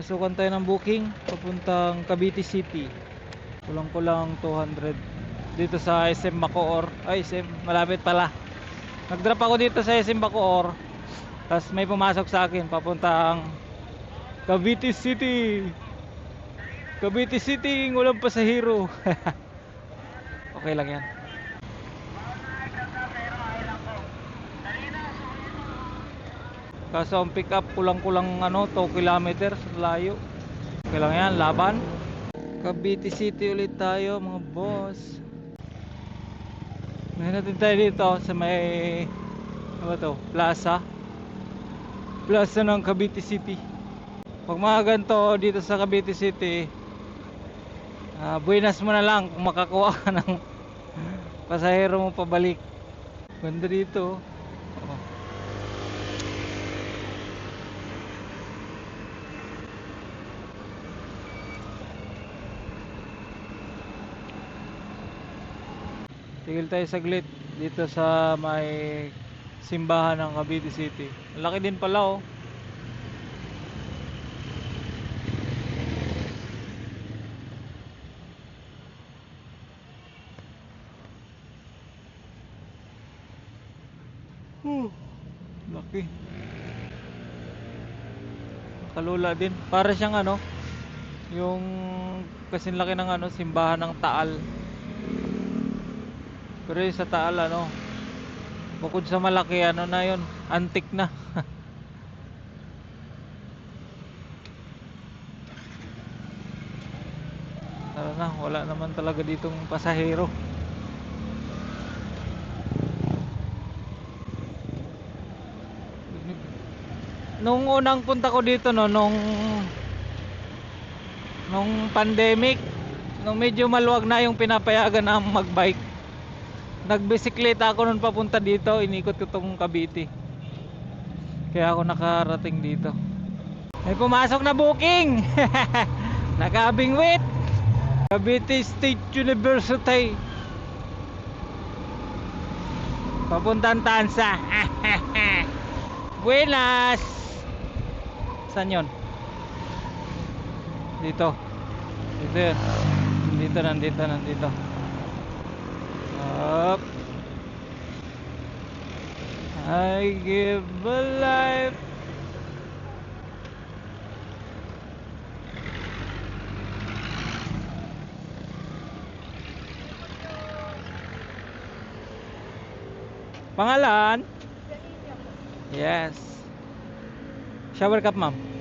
Nasukan tayo ng booking papuntang Cavite City. Kulang-kulang 200 dito sa SM Bacoor. Ay, SM, malapit pala. Nag-drop ako dito sa SM Bacoor. Tapos may pumasok sa akin papuntang Cavite City. Cavite City, walang pasahero. Okay lang yan. Kaso ang pick up kulang-kulang 2 kilometers layo. Okay lang yan, laban. Cavite City ulit tayo mga boss. Ngayon natin tayo dito sa may plaza ng Cavite City. Pag mga ganito dito sa Cavite City, buenas mo na lang kung makakuha ka ng pasahero mo pabalik. Ganda dito. Tigil tayo saglit dito sa may simbahan ng Cavite City. Laki din pala Laki. Kalula din. Para siyang yung kasing laki ng simbahan ng Taal. Pero yung sa Taal bukod sa malaki na yun, antik na. Tara na, wala naman talaga ditong pasahero. Nung unang punta ko dito nung pandemic, nung medyo maluwag na yung pinapayagan na magbike, nagbisikleta ako nun papunta dito, inikot ko tong Cavite. Kaya ako nakarating dito. May pumasok na booking. Nakabingwit Cavite State University papuntang Tansa. Buenas. Saan yun? Dito yun. Nandito up. I give a life. Pangalan? Yes. Shower cup, ma'am.